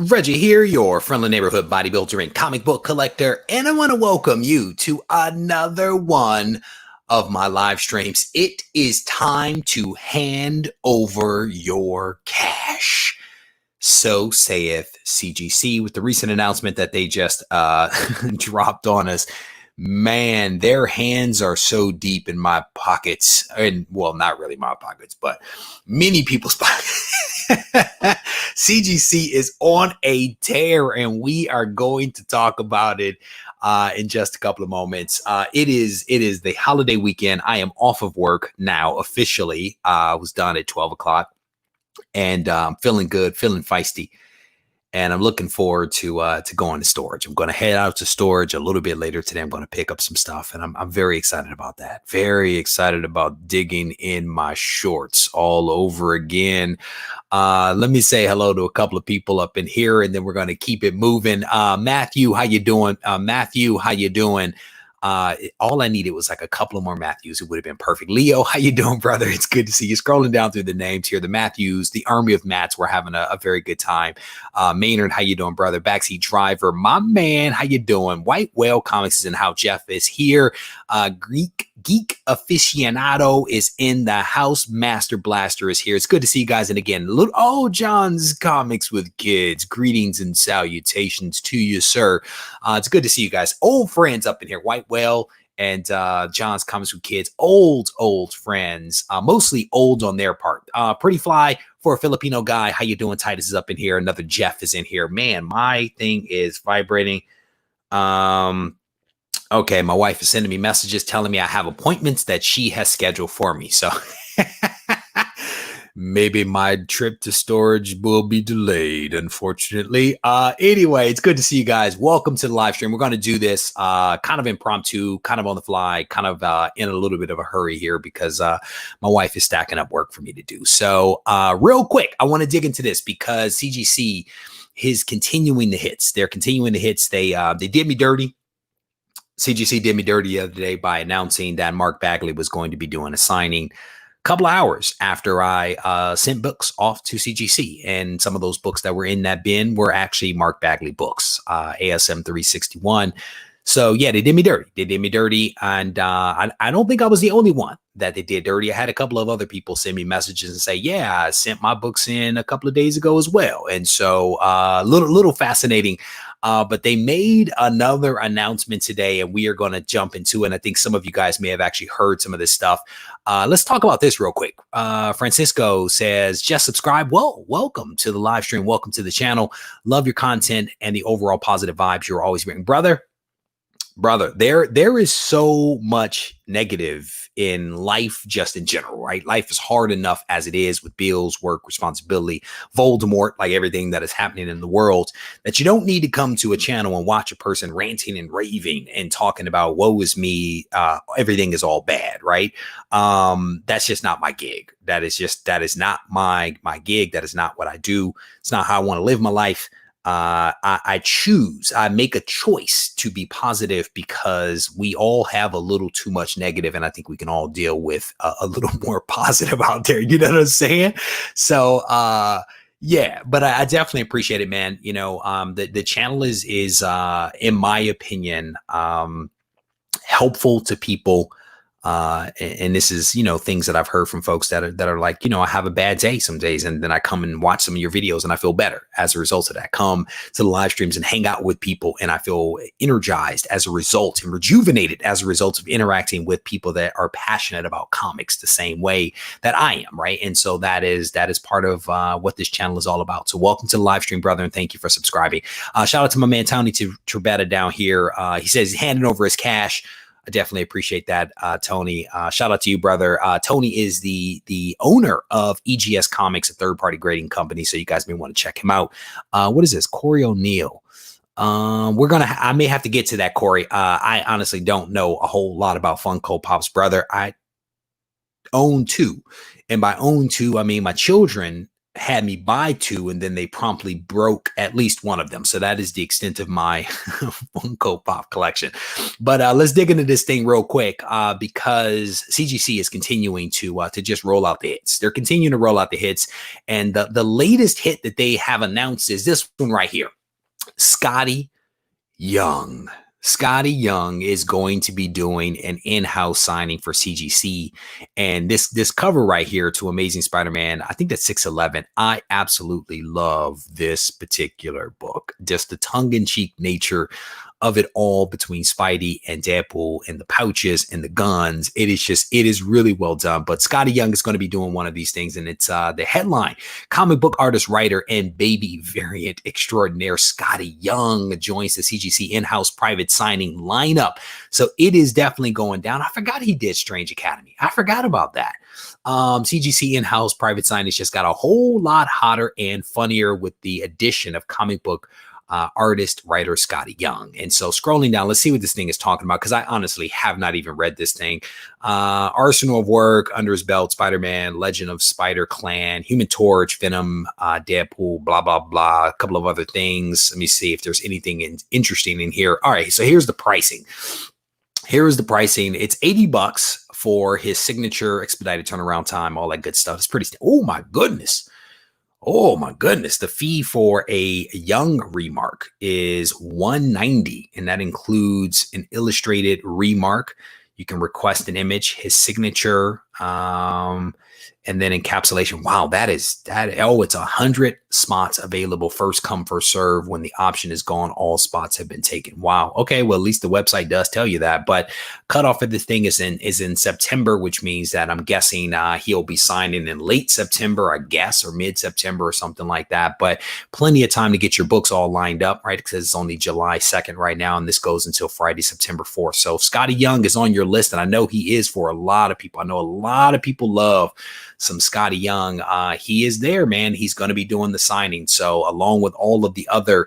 Reggie here, your friendly neighborhood bodybuilder and comic book collector, and I want to welcome you to another one of my live streams. It is time to hand over your cash. So saith CGC with the recent announcement that they just dropped on us. Man, their hands are so deep in my pockets, and well, not really my pockets, but many people's pockets. CGC is on a tear, and we are going to talk about it in just a couple of moments. It is the holiday weekend. I am off of work now officially. I was done at 12 o'clock, and I'm feeling good, feeling feisty. And I'm looking forward to going to storage. I'm going to head out to storage a little bit later today. I'm going to pick up some stuff, and I'm very excited about that. Very excited about digging in my shorts all over again. Let me say hello to a couple of people up in here, and then we're going to keep it moving. Matthew, how you doing? Matthew, how you doing? All I needed was like a couple of more Matthews. It would have been perfect. Leo, how you doing, brother? It's good to see you. Scrolling down through the names here, the Matthews, the army of Matts. We're having a very good time. Maynard, how you doing, brother? Backseat driver, my man, how you doing? White Whale Comics is in how Jeff is here. Geek aficionado is in the house. Master Blaster is here. It's good to see you guys. And again, John's Comics with Kids. Greetings and salutations to you, sir. It's good to see you guys. Old friends up in here. White Whale and John's Comics with Kids. Old friends. Mostly old on their part. Pretty fly for a Filipino guy. How you doing? Titus is up in here. Another Jeff is in here. Man, my thing is vibrating. Okay, my wife is sending me messages telling me I have appointments that she has scheduled for me. So maybe my trip to storage will be delayed, unfortunately. Anyway, it's good to see you guys. Welcome to the live stream. We're going to do this kind of impromptu, kind of on the fly, kind of in a little bit of a hurry here because my wife is stacking up work for me to do. So real quick, I want to dig into this because CGC is continuing the hits. They're continuing the hits. They did me dirty. CGC did me dirty the other day by announcing that Mark Bagley was going to be doing a signing a couple of hours after I sent books off to CGC. And some of those books that were in that bin were actually Mark Bagley books, ASM 361. So yeah, they did me dirty. They did me dirty. And I don't think I was the only one that they did dirty. I had a couple of other people send me messages and say, yeah, I sent my books in a couple of days ago as well. And so little fascinating. But they made another announcement today, and we are going to jump into it. And I think some of you guys may have actually heard some of this stuff. Let's talk about this real quick. Francisco says, just subscribe. Well, welcome to the live stream. Welcome to the channel. Love your content and the overall positive vibes you're always bringing. Brother, there is so much negative in life just in general, right? Life is hard enough as it is with bills, work, responsibility, Voldemort, like everything that is happening in the world, that you don't need to come to a channel and watch a person ranting and raving and talking about woe is me, everything is all bad, right? That's just not my gig. That is not my gig. That is not what I do. It's not how I want to live my life. I make a choice to be positive because we all have a little too much negative, and I think we can all deal with a little more positive out there. You know what I'm saying? So, yeah, but I definitely appreciate it, man. You know, the channel is in my opinion, helpful to people. And this is, you know, things that I've heard from folks that are like, you know, I have a bad day some days, and then I come and watch some of your videos and I feel better as a result of that. Come to the live streams and hang out with people, and I feel energized as a result and rejuvenated as a result of interacting with people that are passionate about comics the same way that I am, right? And so that is part of what this channel is all about. So welcome to the live stream, brother, and thank you for subscribing. Shout out to my man Tony Trebetta down here. He says he's handing over his cash. I definitely appreciate that, Tony. Shout out to you, brother. Tony is the owner of EGS Comics, a third-party grading company, so you guys may want to check him out. What is this? Corey O'Neill. I may have to get to that, Corey. I honestly don't know a whole lot about Funko Pop's, brother. I own two, and by own two, I mean my children had me buy 2, and then they promptly broke at least one of them. So that is the extent of my Funko Pop collection. But let's dig into this thing real quick because CGC is continuing to just roll out the hits. They're continuing to roll out the hits, and the latest hit that they have announced is this one right here, Scottie Young. Scottie Young is going to be doing an in-house signing for CGC. And this cover right here to Amazing Spider-Man, I think that's 611. I absolutely love this particular book. Just the tongue-in-cheek nature of it all between Spidey and Deadpool and the pouches and the guns. It is really well done. But Scottie Young is going to be doing one of these things, and it's the headline: comic book artist, writer, and baby variant extraordinaire Scottie Young joins the CGC in-house private signing lineup. So it is definitely going down. I forgot he did Strange Academy. I forgot about that. CGC in-house private signings just got a whole lot hotter and funnier with the addition of comic book artist, writer Scottie Young. And so scrolling down, let's see what this thing is talking about, because I honestly have not even read this thing. Arsenal of work, under his belt, Spider-Man, Legend of Spider Clan, Human Torch, Venom, Deadpool, blah, blah, blah, a couple of other things. Let me see if there's anything interesting in here. All right, so here's the pricing. Here is the pricing. It's $80 for his signature expedited turnaround time, all that good stuff. It's pretty, oh my goodness. Oh my goodness. The fee for a Young remark is $190, and that includes an illustrated remark. You can request an image, his signature, and then encapsulation. Wow, oh, it's 100 spots available. First come, first serve. When the option is gone, all spots have been taken. Wow. Okay, well, at least the website does tell you that. But cutoff of this thing is in September, which means that I'm guessing he'll be signing in late September, I guess, or mid-September or something like that. But plenty of time to get your books all lined up, right? Because it's only July 2nd right now, and this goes until Friday, September 4th. So Scottie Young is on your list, and I know he is for a lot of people. I know a lot of people love some Scottie Young. He is there, man. He's going to be doing the signing. So along with all of the other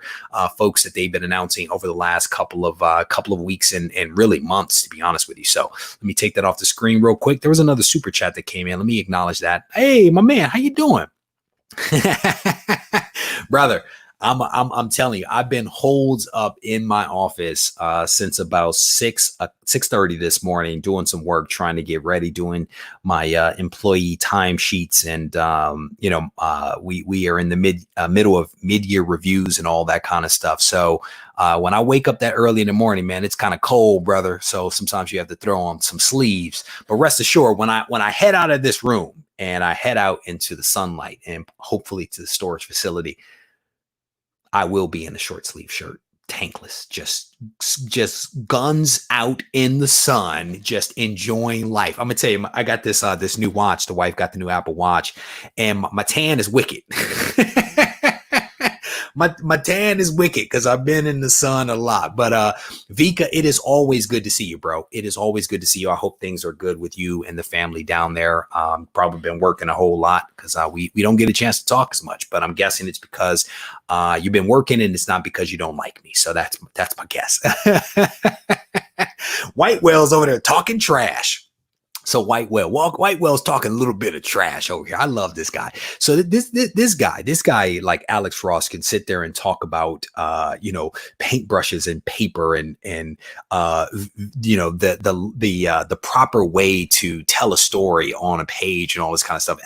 folks that they've been announcing over the last couple of weeks and really months, to be honest with you. So let me take that off the screen real quick. There was another super chat that came in. Let me acknowledge that. Hey, my man, how you doing? Brother, I'm telling you, I've been holed up in my office since about 6:30 this morning, doing some work, trying to get ready, doing my employee time sheets, and we are in the middle of mid-year reviews and all that kind of stuff. So when I wake up that early in the morning, man, it's kind of cold, brother. So sometimes you have to throw on some sleeves. But rest assured, when I head out of this room and I head out into the sunlight and hopefully to the storage facility, I will be in a short sleeve shirt, tankless, just guns out in the sun, just enjoying life. I'm gonna tell you, I got this new watch. The wife got the new Apple Watch, and my tan is wicked. My tan is wicked because I've been in the sun a lot. But Vika, it is always good to see you, bro. It is always good to see you. I hope things are good with you and the family down there. Probably been working a whole lot because we don't get a chance to talk as much. But I'm guessing it's because you've been working, and it's not because you don't like me. So that's my guess. White Whale's over there talking trash. So White Whale's talking a little bit of trash over here. I love this guy. So this guy like Alex Ross can sit there and talk about paintbrushes and paper and the proper way to tell a story on a page and all this kind of stuff.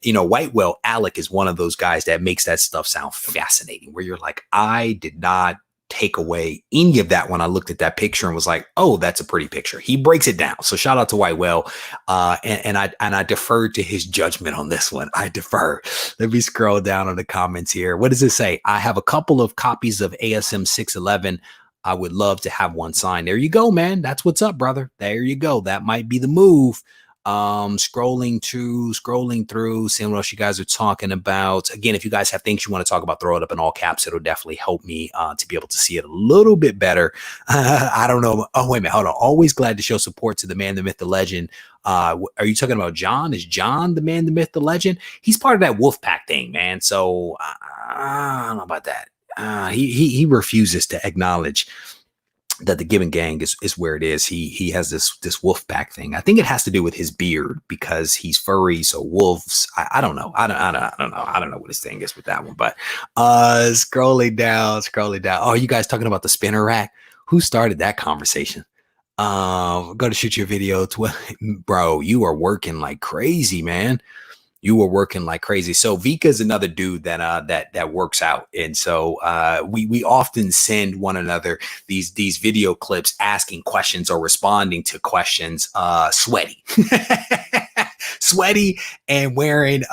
White Whale Alec is one of those guys that makes that stuff sound fascinating, where you're like, I did not take away any of that when I looked at that picture and was like, oh, that's a pretty picture. He breaks it down. So shout out to White Whale. And I deferred to his judgment on this one. I defer. Let me scroll down on the comments here. What does it say? I have a couple of copies of ASM 611. I would love to have one signed. There you go, man. That's what's up, brother. There you go. That might be the move. Scrolling through, seeing what else you guys are talking about. Again, if you guys have things you want to talk about, throw it up in all caps. It'll definitely help me to be able to see it a little bit better. I don't know. Oh, wait a minute. Hold on. Always glad to show support to the man, the myth, the legend. Are you talking about John? Is John the man, the myth, the legend? He's part of that Wolfpack thing, man. So I don't know about that. He refuses to acknowledge that the Gibbon gang is where it is. He has this wolf pack thing. I think it has to do with his beard because he's furry. So wolves, I don't know. I don't know what his thing is with that one. But scrolling down. Oh, you guys talking about the spinner rack? Who started that conversation? Go to shoot your video. Bro, you are working like crazy, man. You were working like crazy. So Vika is another dude that works out, and so we often send one another these video clips asking questions or responding to questions. Sweaty, sweaty, and wearing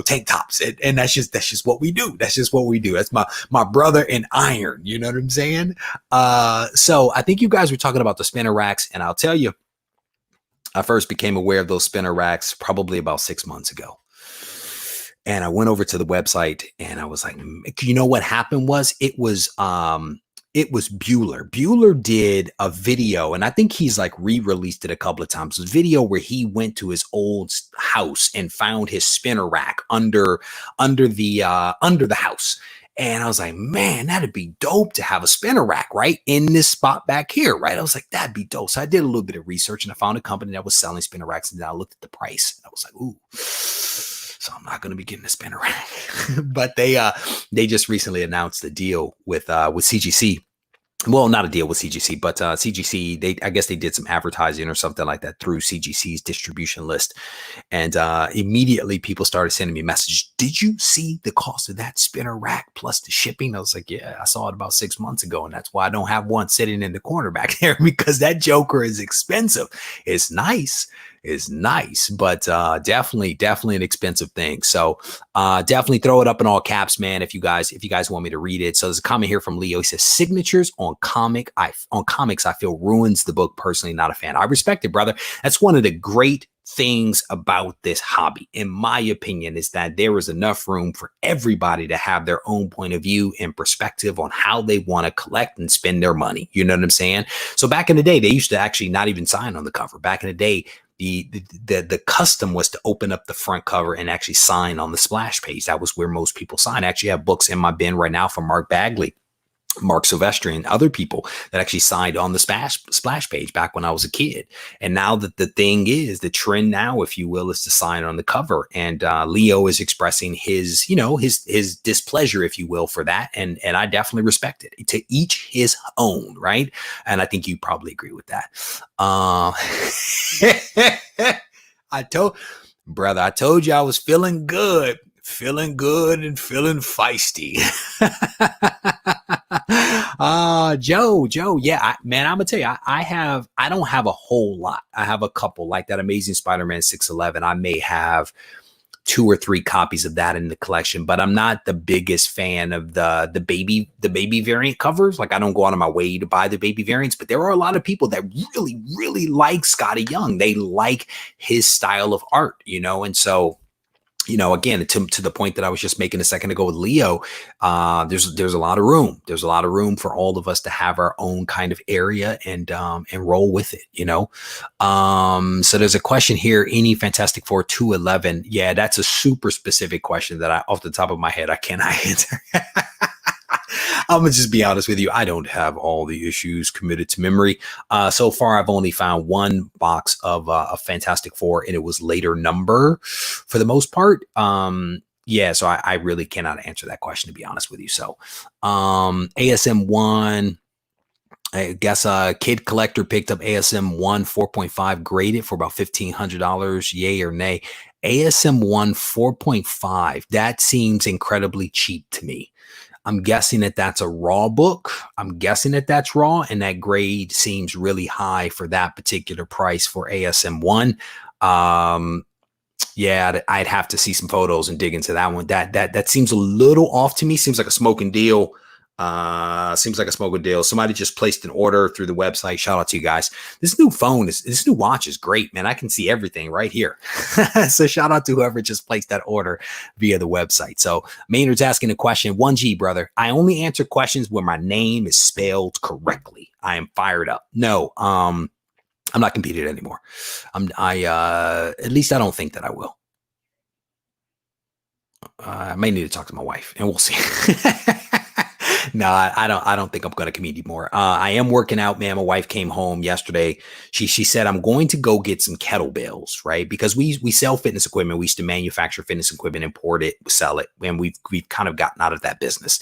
tank tops, and that's just what we do. That's just what we do. That's my brother in iron. You know what I'm saying? So I think you guys were talking about the spinner racks, and I'll tell you. I first became aware of those spinner racks probably about 6 months ago. And I went over to the website and I was like, you know what happened was it was Bueller. Bueller did a video, and I think he's like re-released it a couple of times. It was a video where he went to his old house and found his spinner rack under the house. And I was like, man, that'd be dope to have a spinner rack right in this spot back here, right? I was like, that'd be dope. So I did a little bit of research and I found a company that was selling spinner racks. And then I looked at the price and I was like, ooh, so I'm not going to be getting a spinner rack. But they just recently announced a deal with CGC. Well, not a deal with CGC, but CGC, I guess they did some advertising or something like that through CGC's distribution list. And immediately people started sending me messages. Did you see the cost of that spinner rack plus the shipping? I was like, yeah, I saw it about 6 months ago. And that's why I don't have one sitting in the corner back there, because that joker is expensive. It's nice. Is nice, but definitely an expensive thing. So definitely throw it up in all caps, man. If you guys want me to read it. So there's a comment here from Leo. He says, signatures on comics I feel ruins the book. Personally, not a fan. I respect it, brother. That's one of the great things about this hobby, in my opinion, is that there is enough room for everybody to have their own point of view and perspective on how they want to collect and spend their money. You know what I'm saying? So back in the day, they used to actually not even sign on the cover. Back in the day, the custom was to open up the front cover and actually sign on the splash page. That was where most people sign. I actually have books in my bin right now from Mark Bagley, Mark Silvestri, and other people that actually signed on the splash page back when I was a kid. And now that the thing is, the trend now, if you will, is to sign on the cover. And Leo is expressing his displeasure, if you will, for that. And I definitely respect it. To each his own, right? And I think you probably agree with that. I told you I was feeling good and feeling feisty. Joe, yeah, man, I'm gonna tell you, I don't have a whole lot. I have a couple, like that Amazing Spider-Man 611. I may have 2 or 3 copies of that in the collection, but I'm not the biggest fan of the baby variant covers. Like, I don't go out of my way to buy the baby variants, but there are a lot of people that really like Scottie Young. They like his style of art, and so, again, to the point that I was just making a second ago with Leo, there's a lot of room. There's a lot of room for all of us to have our own kind of area and roll with it, So there's a question here, any Fantastic Four 211? Yeah, that's a super specific question that off the top of my head, I cannot answer. I'm gonna just be honest with you. I don't have all the issues committed to memory. So far, I've only found one box of a Fantastic Four, and it was later number for the most part. Yeah, so I really cannot answer that question, to be honest with you. So ASM 1, I guess a kid collector picked up ASM 1 4.5 graded for about $1,500. Yay or nay? ASM 1 4.5. That seems incredibly cheap to me. I'm guessing that that's a raw book. I'm guessing that that's raw, and that grade seems really high for that particular price for ASM 1. Yeah, I'd have to see some photos and dig into that one. That seems a little off to me. Seems like a smoking deal. Somebody just placed an order through the website. Shout out to you guys. This new watch is great, man. I can see everything right here. So shout out to whoever just placed that order via the website. So Maynard's asking a question. 1G, brother. I only answer questions when my name is spelled correctly. I am fired up. No, I'm not competing anymore. At least I don't think that I will. I may need to talk to my wife, and we'll see. No, I don't think I'm going to commute anymore. I am working out, man. My wife came home yesterday. She said I'm going to go get some kettlebells, right? Because we sell fitness equipment. We used to manufacture fitness equipment, import it, sell it, and we've kind of gotten out of that business.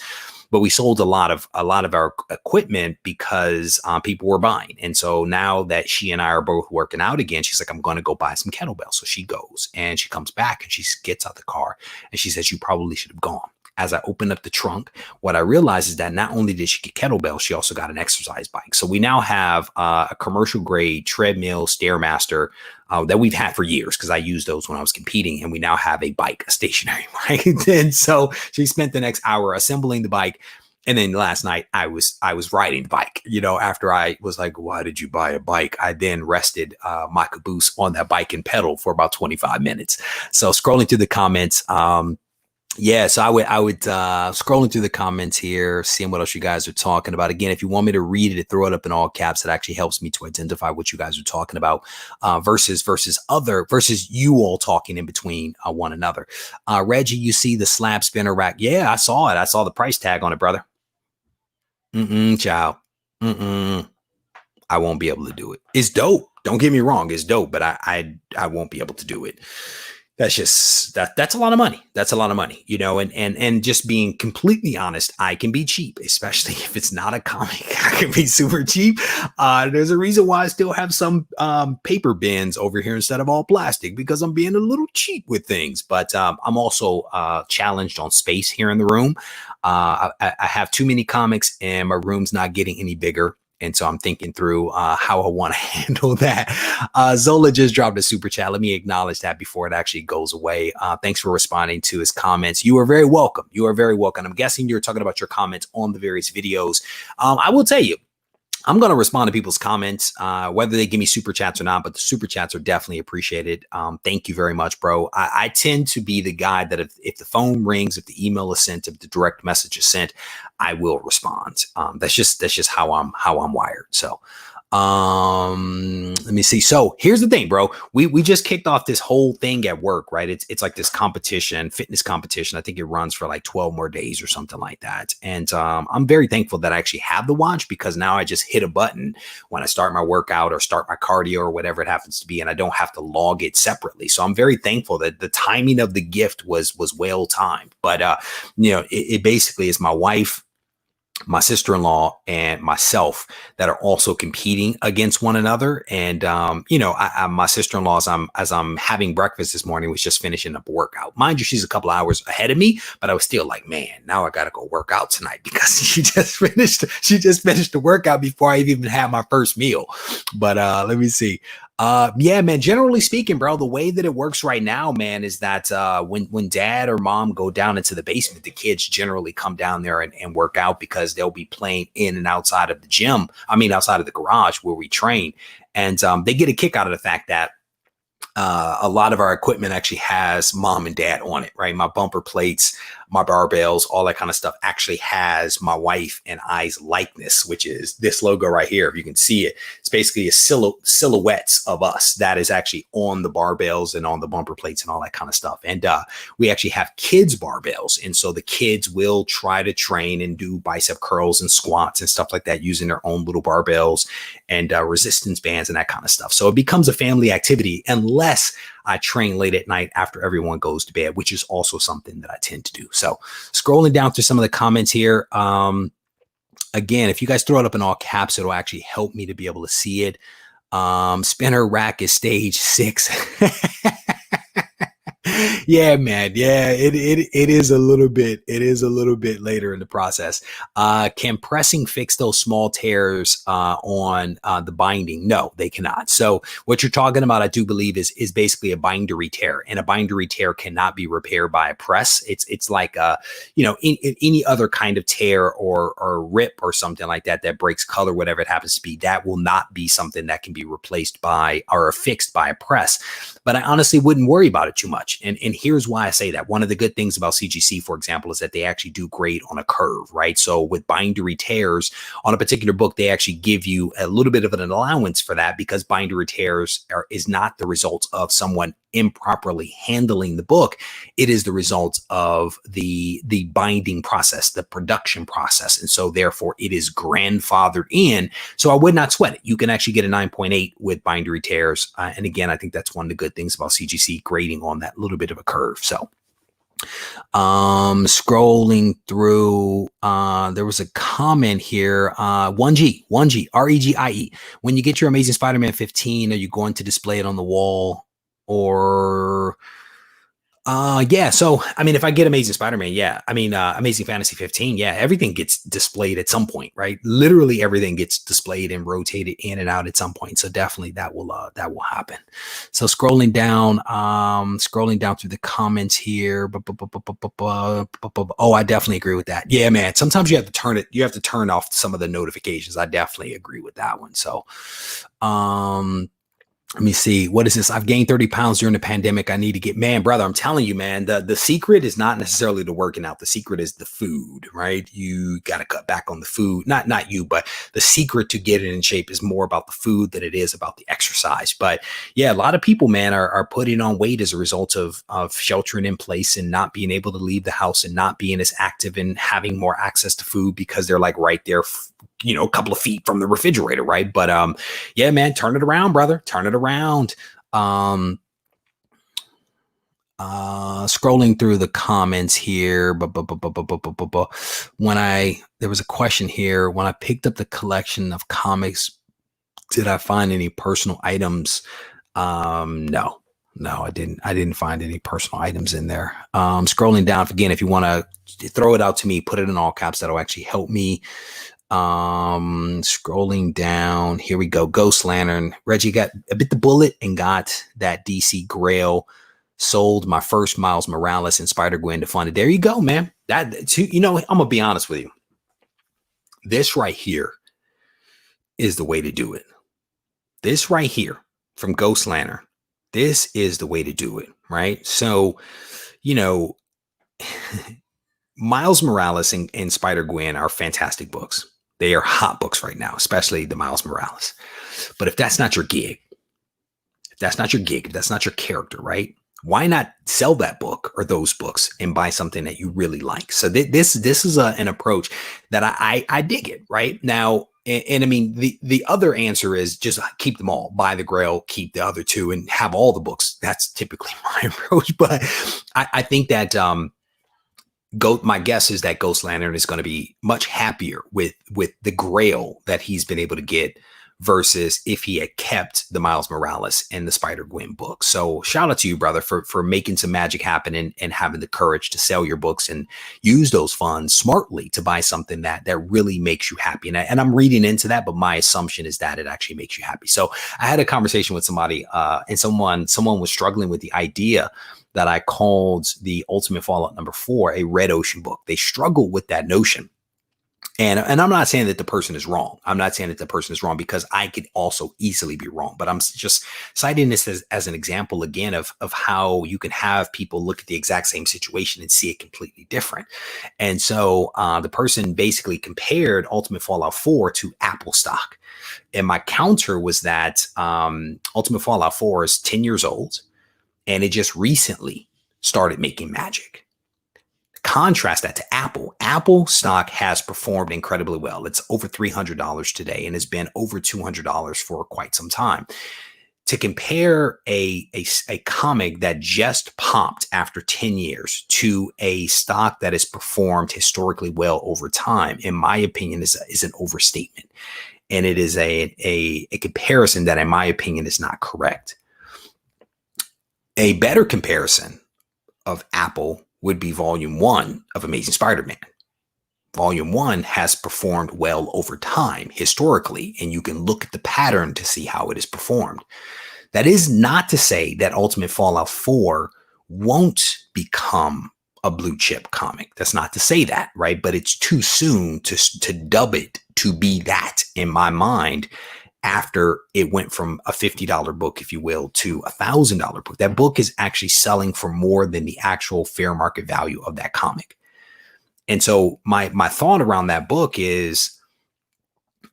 But we sold a lot of our equipment because people were buying. And so now that she and I are both working out again, she's like, I'm going to go buy some kettlebells. So she goes and she comes back and she gets out the car and she says, you probably should have gone. As I opened up the trunk, what I realized is that not only did she get kettlebells, she also got an exercise bike. So we now have a commercial grade treadmill Stairmaster that we've had for years because I used those when I was competing. And we now have a bike, a stationary bike. And so she spent the next hour assembling the bike. And then last night I was riding the bike, you know, after I was like, why did you buy a bike? I then rested my caboose on that bike and pedaled for about 25 minutes. So scrolling through the comments, yeah, so I would scrolling through the comments here, seeing what else you guys are talking about. Again, if you want me to read it, throw it up in all caps. It actually helps me to identify what you guys are talking about versus you all talking in between one another. Reggie, you see the slab spinner rack? Yeah, I saw it. I saw the price tag on it, brother. Child. I won't be able to do it. It's dope. Don't get me wrong, it's dope, but I won't be able to do it. That's just that's a lot of money. That's a lot of money, you know, and just being completely honest, I can be cheap, especially if it's not a comic. I can be super cheap. There's a reason why I still have some paper bins over here instead of all plastic, because I'm being a little cheap with things. But I'm also challenged on space here in the room. I have too many comics and my room's not getting any bigger. And so I'm thinking through how I want to handle that. Zola just dropped a super chat. Let me acknowledge that before it actually goes away. Thanks for responding to his comments. You are very welcome. You are very welcome. I'm guessing you're talking about your comments on the various videos. I will tell you, I'm going to respond to people's comments, whether they give me super chats or not, but the super chats are definitely appreciated. Thank you very much, bro. I tend to be the guy that if the phone rings, if the email is sent, if the direct message is sent, I will respond. That's just how I'm wired. So let me see. So here's the thing, bro. We just kicked off this whole thing at work, right? It's like this competition, fitness competition. I think it runs for like 12 more days or something like that. And I'm very thankful that I actually have the watch, because now I just hit a button when I start my workout or start my cardio or whatever it happens to be, and I don't have to log it separately. So I'm very thankful that the timing of the gift was well timed. But you know, it basically is my wife, my sister-in-law, and myself that are also competing against one another. And, you know, my sister-in-law, as I'm having breakfast this morning, was just finishing up a workout. Mind you, she's a couple hours ahead of me, but I was still like, man, now I got to go work out tonight, because she just finished the workout before I even had my first meal. But let me see. Yeah, man, generally speaking, bro, the way that it works right now, man, is that when dad or mom go down into the basement, the kids generally come down there and work out, because they'll be playing in and outside of the gym. I mean, outside of the garage where we train. And they get a kick out of the fact that a lot of our equipment actually has mom and dad on it, right? My bumper plates, my barbells, all that kind of stuff actually has my wife and I's likeness, which is this logo right here. If you can see it, it's basically a silhouettes of us that is actually on the barbells and on the bumper plates and all that kind of stuff. And we actually have kids barbells. And so the kids will try to train and do bicep curls and squats and stuff like that using their own little barbells and resistance bands and that kind of stuff. So it becomes a family activity, unless I train late at night after everyone goes to bed, which is also something that I tend to do. So scrolling down through some of the comments here. Again, if you guys throw it up in all caps, it'll actually help me to be able to see it. Spinner rack is stage 6. Yeah, man. Yeah, it is a little bit. It is a little bit later in the process. Can pressing fix those small tears on the binding? No, they cannot. So what you're talking about, I do believe, is basically a bindery tear, and a bindery tear cannot be repaired by a press. It's like you know, in any other kind of tear or rip or something like that breaks color, whatever it happens to be. That will not be something that can be replaced by or fixed by a press. But I honestly wouldn't worry about it too much. And here's why I say that. One of the good things about CGC, for example, is that they actually do great on a curve, right? So with bindery tears on a particular book, they actually give you a little bit of an allowance for that, because bindery tears is not the result of someone improperly handling the book, it is the result of the binding process, the production process. And so therefore it is grandfathered in. So I would not sweat it. You can actually get a 9.8 with bindery tears. And again, I think that's one of the good things about CGC grading on that little bit of a curve. So scrolling through, there was a comment here, 1G, Regie. When you get your Amazing Spider-Man 15, are you going to display it on the wall or yeah. So, I mean, if I get Amazing Spider-Man, yeah. I mean, Amazing Fantasy 15, yeah. Everything gets displayed at some point, right? Literally everything gets displayed and rotated in and out at some point. So definitely that will happen. So scrolling down through the comments here. Oh, I definitely agree with that. Yeah, man. Sometimes you have to turn off some of the notifications. I definitely agree with that one. So, let me see. What is this? I've gained 30 pounds during the pandemic. I need to get, man, brother, I'm telling you, man, the secret is not necessarily the working out. The secret is the food, right? You got to cut back on the food. Not you, but the secret to getting in shape is more about the food than it is about the exercise. But yeah, a lot of people, man, are putting on weight as a result of sheltering in place and not being able to leave the house and not being as active and having more access to food because they're like right there, you know, a couple of feet from the refrigerator, right? But yeah, man, turn it around, brother. Turn it around. Scrolling through the comments here, there was a question here. When I picked up the collection of comics, did I find any personal items? No, I didn't find any personal items in there. Scrolling down again, if you want to throw it out to me, put it in all caps. That'll actually help me. Scrolling down, here we go. Ghost Lantern. Reggie got a bit the bullet and got that DC Grail. Sold my first Miles Morales and Spider-Gwen to fund it. There you go, man. You know, I'm gonna be honest with you. This right here is the way to do it. This right here from Ghost Lantern. This is the way to do it, right? So, you know, Miles Morales and Spider-Gwen are fantastic books. They are hot books right now, especially the Miles Morales. But if that's not your gig, if that's not your character, right? Why not sell that book or those books and buy something that you really like? So this is an approach that I dig it right now. And I mean, the other answer is just keep them all, buy the Grail, keep the other two, and have all the books. That's typically my approach. But I think that my guess is that Ghost Lantern is going to be much happier with the Grail that he's been able to get versus if he had kept the Miles Morales and the Spider-Gwen book. So shout out to you, brother, for making some magic happen and having the courage to sell your books and use those funds smartly to buy something that really makes you happy. And I'm reading into that, but my assumption is that it actually makes you happy. So I had a conversation with somebody and someone was struggling with the idea that I called the Ultimate Fallout #4 a Red Ocean book. They struggle with that notion. And I'm not saying that the person is wrong. I'm not saying that the person is wrong because I could also easily be wrong. But I'm just citing this as an example again of how you can have people look at the exact same situation and see it completely different. And so the person basically compared Ultimate Fallout 4 to Apple stock. And my counter was that Ultimate Fallout 4 is 10 years old. And it just recently started making magic. Contrast that to Apple. Apple stock has performed incredibly well. It's over $300 today and has been over $200 for quite some time. To compare a comic that just popped after 10 years to a stock that has performed historically well over time, in my opinion, is an overstatement. And it is a comparison that, in my opinion, is not correct. A better comparison of Apple would be Volume 1 of Amazing Spider-Man. Volume 1 has performed well over time historically, and you can look at the pattern to see how it has performed. That is not to say that Ultimate Fallout 4 won't become a blue chip comic. That's not to say that, right? But it's too soon to dub it to be that in my mind. After it went from a $50 book, if you will, to a $1,000 book. That book is actually selling for more than the actual fair market value of that comic. And so my thought around that book is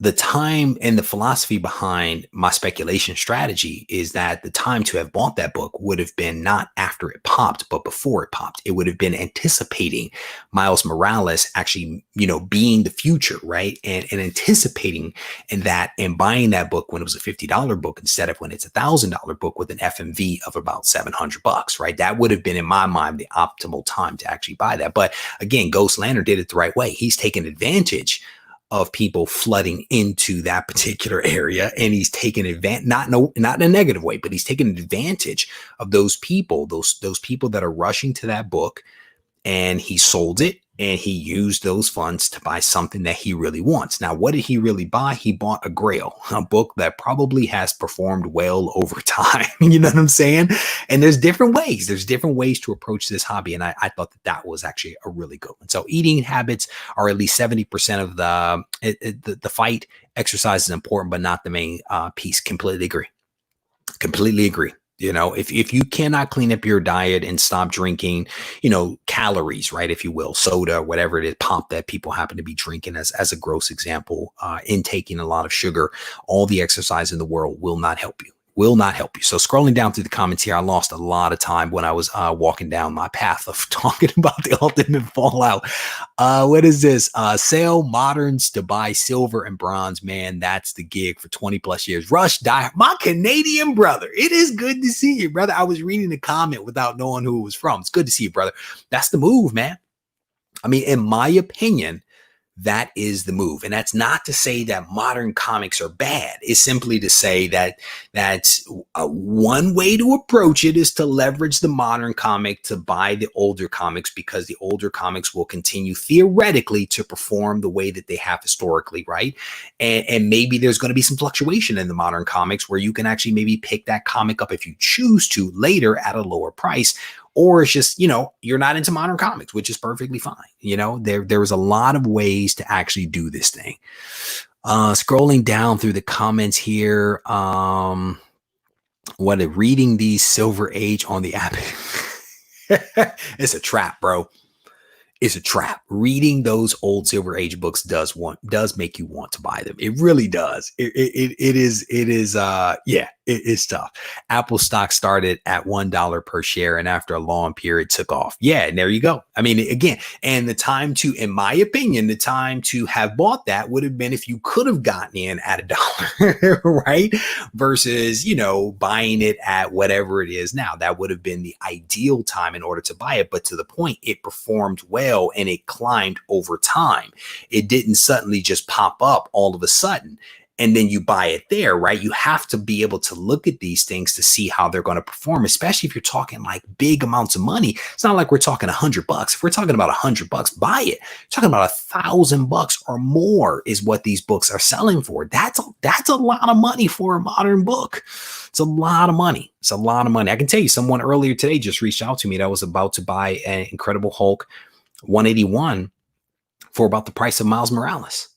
the time and the philosophy behind my speculation strategy is that the time to have bought that book would have been not after it popped, but before it popped. It would have been anticipating Miles Morales actually, being the future, right? And anticipating in that and buying that book when it was a $50 book instead of when it's $1,000 book with an FMV of about $700, right? That would have been, in my mind, the optimal time to actually buy that. But again, Ghost Lantern did it the right way. He's taken advantage of people flooding into that particular area, and he's taken advantage, not in a negative way, but he's taken advantage of those people, those people that are rushing to that book, and he sold it, and he used those funds to buy something that he really wants. Now, what did he really buy? He bought a Grail, a book that probably has performed well over time. You know what I'm saying? And there's different ways. There's different ways to approach this hobby. And I thought that was actually a really good one. So eating habits are at least 70% of the fight. Exercise is important, but not the main piece. Completely agree. Completely agree. If you cannot clean up your diet and stop drinking, calories, right, if you will, soda, whatever it is, pop that people happen to be drinking as a gross example, intaking a lot of sugar, all the exercise in the world will not help you. So scrolling down through the comments here, I lost a lot of time when I was walking down my path of talking about the ultimate fallout. What is this? Sell moderns to buy silver and bronze. Man, that's the gig for 20 plus years. Rush Die, my Canadian brother. It is good to see you, brother. I was reading the comment without knowing who it was from. It's good to see you, brother. That's the move, man. I mean, in my opinion, that is the move. And that's not to say that modern comics are bad. It's simply to say that that's one way to approach it is to leverage the modern comic to buy the older comics, because the older comics will continue theoretically to perform the way that they have historically, right? And maybe there's going to be some fluctuation in the modern comics where you can actually maybe pick that comic up if you choose to later at a lower price. Or it's just, you're not into modern comics, which is perfectly fine. There's a lot of ways to actually do this thing. Scrolling down through the comments here. Reading these Silver Age on the app. It's a trap, bro. It's a trap. Reading those old Silver Age books does make you want to buy them. It really does. It's tough. Apple stock started at $1 per share, and after a long period took off. Yeah, and there you go. I mean, again, and the time to, in my opinion, the time to have bought that would have been if you could have gotten in at $1, right? Versus, buying it at whatever it is now. That would have been the ideal time in order to buy it. But to the point, it performed well and it climbed over time. It didn't suddenly just pop up all of a sudden and then you buy it there, right? You have to be able to look at these things to see how they're going to perform, especially if you're talking like big amounts of money. It's not like we're talking $100. If we're talking about $100, buy it. Talking about $1,000 or more is what these books are selling for. That's a lot of money for a modern book. It's a lot of money. It's a lot of money. I can tell you, someone earlier today just reached out to me that was about to buy an Incredible Hulk 181 for about the price of Miles Morales.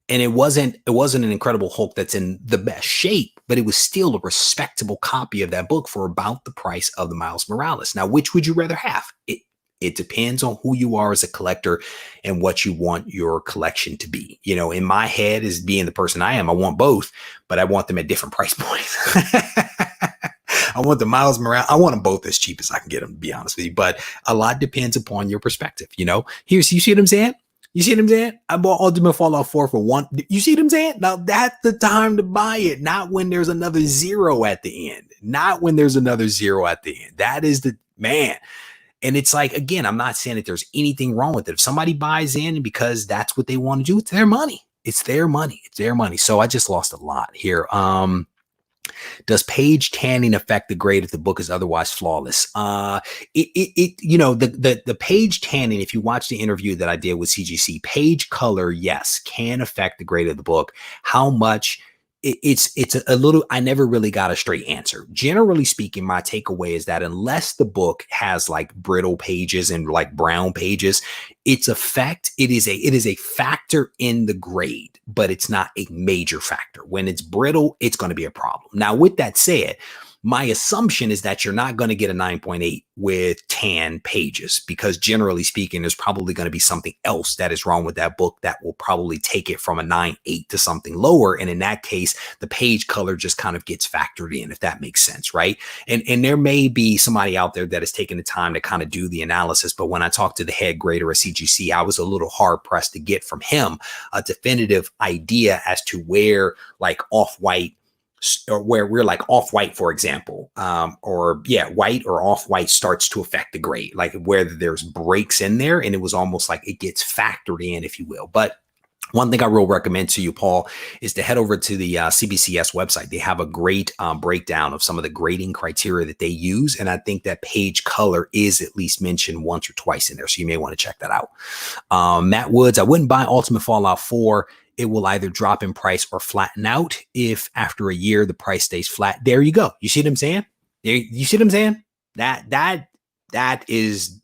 And it wasn't an Incredible Hulk that's in the best shape, but it was still a respectable copy of that book for about the price of the Miles Morales. Now, which would you rather have? It depends on who you are as a collector and what you want your collection to be. In my head, as being the person I am, I want both, but I want them at different price points. I want the Miles Morales. I want them both as cheap as I can get them, to be honest with you. But a lot depends upon your perspective. You see what I'm saying? You see what I'm saying? I bought Ultimate Fallout 4 for one. You see what I'm saying? Now that's the time to buy it, not when there's another zero at the end. Not when there's another zero at the end. That is the man. And it's like, again, I'm not saying that there's anything wrong with it. If somebody buys in because that's what they want to do, it's their money. It's their money. It's their money. So I just lost a lot here. Does page tanning affect the grade if the book is otherwise flawless? The page tanning, if you watch the interview that I did with CGC, page color, yes, can affect the grade of the book. How much? It's a little, I never really got a straight answer. Generally speaking, my takeaway is that unless the book has like brittle pages and like brown pages, its effect, it is a factor in the grade, but it's not a major factor. When it's brittle, it's going to be a problem. Now, with that said, My assumption is that you're not going to get a 9.8 with 10 pages, because generally speaking, there's probably going to be something else that is wrong with that book that will probably take it from a 9.8 to something lower. And in that case, the page color just kind of gets factored in, if that makes sense, right? And there may be somebody out there that is taking the time to kind of do the analysis. But when I talked to the head grader at CGC, I was a little hard pressed to get from him a definitive idea as to where like off-white, or where we're like off-white, for example, white or off-white starts to affect the grade, like where there's breaks in there, and it was almost like it gets factored in, if you will. But one thing I will recommend to you, Paul, is to head over to the CBCS website. They have a great breakdown of some of the grading criteria that they use. And I think that page color is at least mentioned once or twice in there. So you may want to check that out. Matt Woods, I wouldn't buy Ultimate Fallout 4. It will either drop in price or flatten out if after a year the price stays flat. There you go. You see what I'm saying? You see what I'm saying? That is.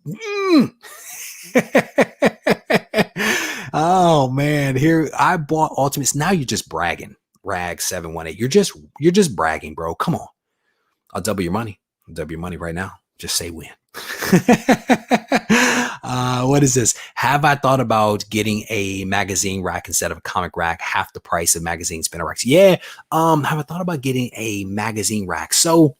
Oh man, here I bought Ultimates. Now you're just bragging. Rag 718. You're just bragging, bro. Come on. I'll double your money. I'll double your money right now. Just say when. What is this? Have I thought about getting a magazine rack instead of a comic rack, half the price of magazine spinner racks? Yeah. Have I thought about getting a magazine rack? So,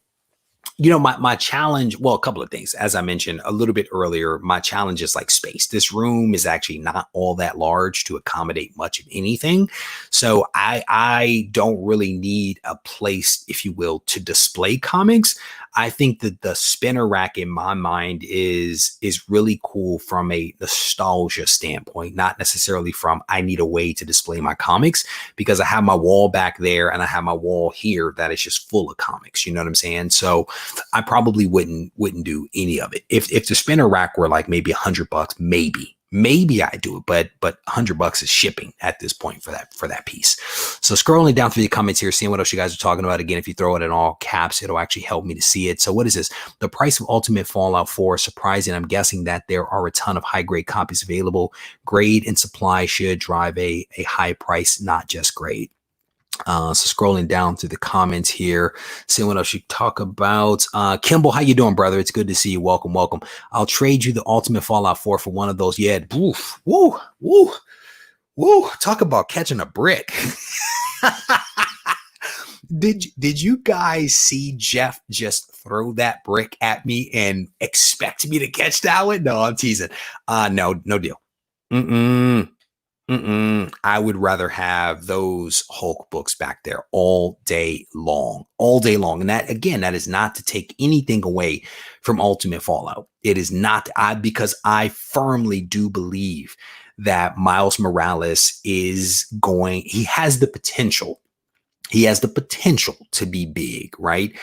you know, my challenge, well, a couple of things. As I mentioned a little bit earlier, my challenge is like space. This room is actually not all that large to accommodate much of anything. So I don't really need a place, if you will, to display comics. I think that the spinner rack in my mind is really cool from a nostalgia standpoint, not necessarily from I need a way to display my comics, because I have my wall back there and I have my wall here that is just full of comics. You know what I'm saying? So I probably wouldn't do any of it. If the spinner rack were like maybe $100, maybe I do it, but $100 is shipping at this point for that piece. So scrolling down through the comments here, seeing what else you guys are talking about. Again, if you throw it in all caps, it'll actually help me to see it. So what is this? The price of Ultimate Fallout 4 is surprising. I'm guessing that there are a ton of high grade copies available. Grade and supply should drive a high price, not just grade. So scrolling down through the comments here, seeing what else you talk about. Kimball, how you doing, brother? It's good to see you. Welcome. I'll trade you the Ultimate Fallout 4 for one of those. Yeah, woo. Talk about catching a brick. Did you guys see Jeff just throw that brick at me and expect me to catch that one? No, I'm teasing. No deal. I would rather have those Hulk books back there all day long. And that, again, that is not to take anything away from Ultimate Fallout. It is not, because I firmly do believe that Miles Morales he has the potential. He has the potential to be big, right?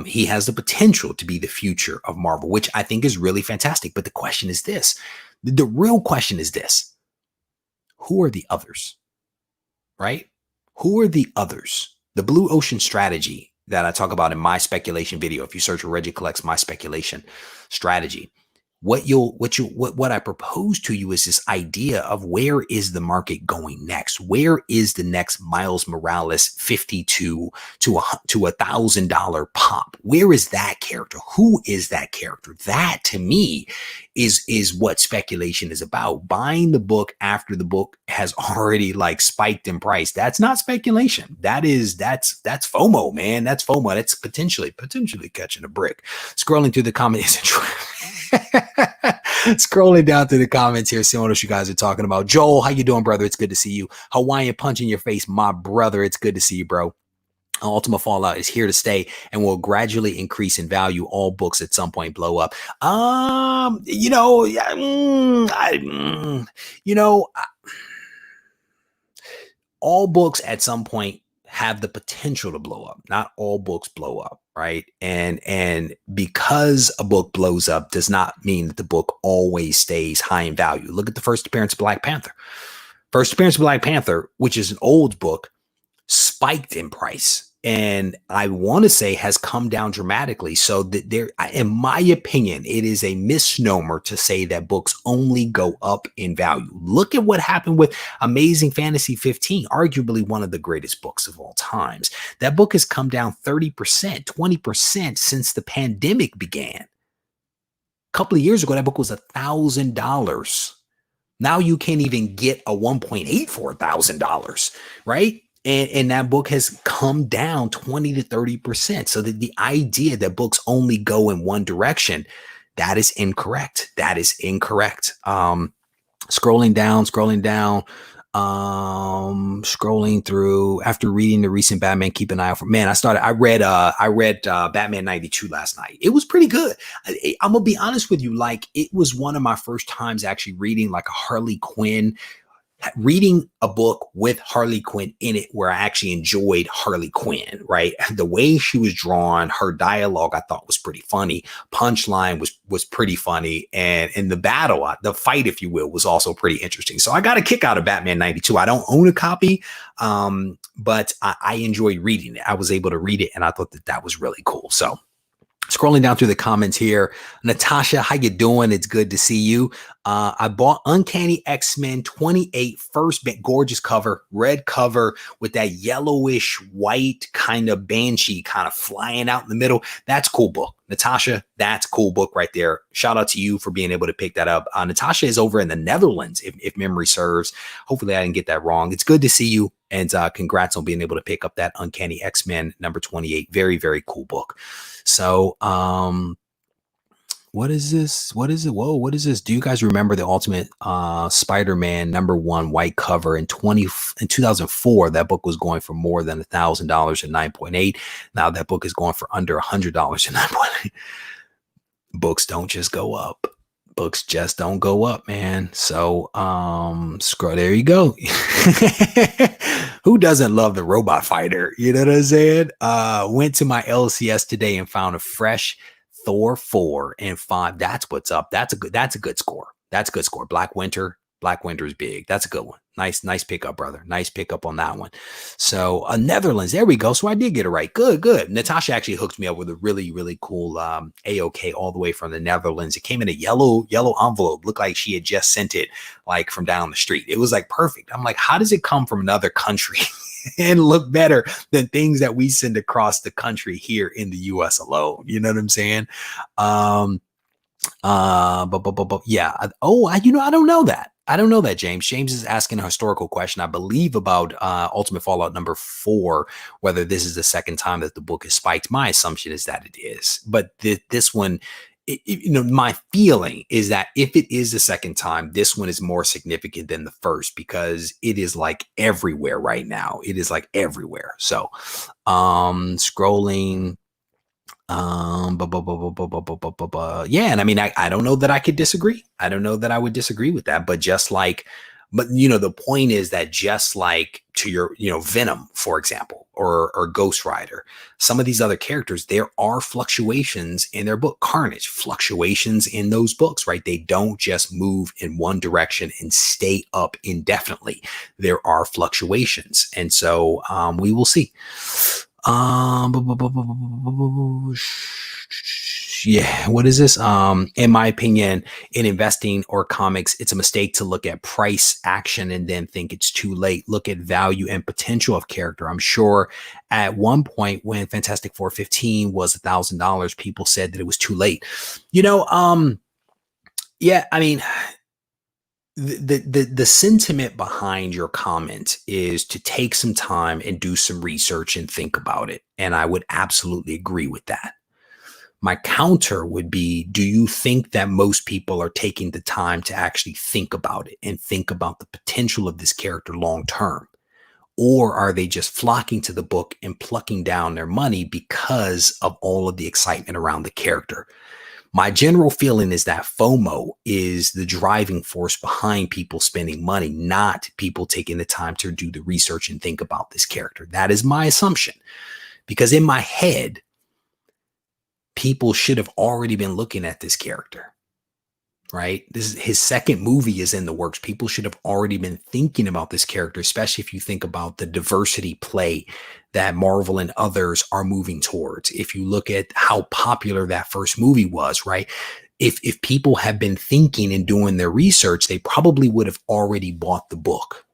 He has the potential to be the future of Marvel, which I think is really fantastic. But the question is this. The real question is this. Who are the others, right? Who are the others? The blue ocean strategy that I talk about in my speculation video. If you search for Regie Collects My Speculation Strategy, what I propose to you is this idea of where is the market going next? Where is the next Miles Morales $52 to $1,000 pop? Where is that character? Who is that character? That to me is what speculation is about. Buying the book after the book has already like spiked in price. That's not speculation. That's FOMO, man. That's FOMO. That's potentially catching a brick. Scrolling through the comments. Scrolling down through the comments here, seeing what else you guys are talking about. Joel, how you doing, brother? It's good to see you. Hawaiian punch in your face, my brother. It's good to see you, bro. Ultimate Fallout is here to stay and will gradually increase in value. All books at some point blow up. All books at some point have the potential to blow up. Not all books blow up, right? And because a book blows up does not mean that the book always stays high in value. Look at the first appearance of Black Panther. First appearance of Black Panther, which is an old book, spiked in price. and I want to say has come down dramatically. So that there, in my opinion, it is a misnomer to say that books only go up in value. Look at what happened with Amazing Fantasy 15, arguably one of the greatest books of all times. That book has come down 30%, 20% since the pandemic began. A couple of years ago, that book was $1,000. Now you can't even get a 1.8 for $1,000, right? And that book has come down 20 to 30%. So that the idea that books only go in one direction, that is incorrect. That is incorrect. Scrolling through after reading the recent Batman, keep an eye out for, man, I read Batman 92 last night. It was pretty good. I'm gonna be honest with you. Like, it was one of my first times actually reading like a Harley Quinn, reading a book with Harley Quinn in it, where I actually enjoyed Harley Quinn, right? The way she was drawn, her dialogue, I thought was pretty funny. Punchline was pretty funny. And in the battle, the fight, if you will, was also pretty interesting. So I got a kick out of Batman 92. I don't own a copy, but I enjoyed reading it. I was able to read it, and I thought that was really cool. So scrolling down through the comments here, Natasha, how you doing? It's good to see you. I bought Uncanny X-Men 28 first, gorgeous cover, red cover with that yellowish white kind of banshee kind of flying out in the middle. That's a cool book. Natasha, that's a cool book right there. Shout out to you for being able to pick that up. Natasha is over in the Netherlands, if memory serves. Hopefully I didn't get that wrong. It's good to see you, and congrats on being able to pick up that Uncanny X-Men number 28. Very, very cool book. So, what is this? What is it? Whoa, what is this? Do you guys remember the Ultimate Spider-Man #1 white cover in 2004? That book was going for more than $1,000 at 9.8. Now that book is going for under $100 at 9.8. Books don't just go up. Books just don't go up, man. So scroll, there you go. Who doesn't love the robot fighter? You know what I'm saying? Went to my LCS today and found a fresh Thor 4 and 5. That's what's up. That's a good score. That's a good score. Black Winter is big. That's a good one. Nice pickup, brother. Nice pickup on that one. So Netherlands, there we go. So I did get it right. Good. Natasha actually hooked me up with a really, really cool AOK all the way from the Netherlands. It came in a yellow envelope. Looked like she had just sent it like from down the street. It was like perfect. I'm like, how does it come from another country and look better than things that we send across the country here in the US alone? You know what I'm saying? Yeah. I don't know that. I don't know that, James. James is asking a historical question, I believe, about Ultimate Fallout #4, whether this is the second time that the book is spiked. My assumption is that it is. But this one, my feeling is that if it is the second time, this one is more significant than the first, because it is like everywhere right now. It is like everywhere. So scrolling. Yeah, and I mean, I don't know that I could disagree. I don't know that I would disagree with that, but the point is that just like to your, Venom, for example, or Ghost Rider, some of these other characters, there are fluctuations in their book. Carnage, fluctuations in those books, right? They don't just move in one direction and stay up indefinitely. There are fluctuations. And so we will see. Yeah, what is this? In my opinion, in investing or comics, it's a mistake to look at price action and then think it's too late. Look at value and potential of character. I'm sure at one point when Fantastic Four 15 was $1,000, people said that it was too late. Yeah, I mean, the sentiment behind your comment is to take some time and do some research and think about it. And I would absolutely agree with that. My counter would be, do you think that most people are taking the time to actually think about it and think about the potential of this character long term? Or are they just flocking to the book and plucking down their money because of all of the excitement around the character? My general feeling is that FOMO is the driving force behind people spending money, not people taking the time to do the research and think about this character. That is my assumption, because in my head, people should have already been looking at this character. right? This is his second movie is in the works. People should have already been thinking about this character, especially if you think about the diversity play that Marvel and others are moving towards. If you look at how popular that first movie was, right? If people had been thinking and doing their research, they probably would have already bought the book,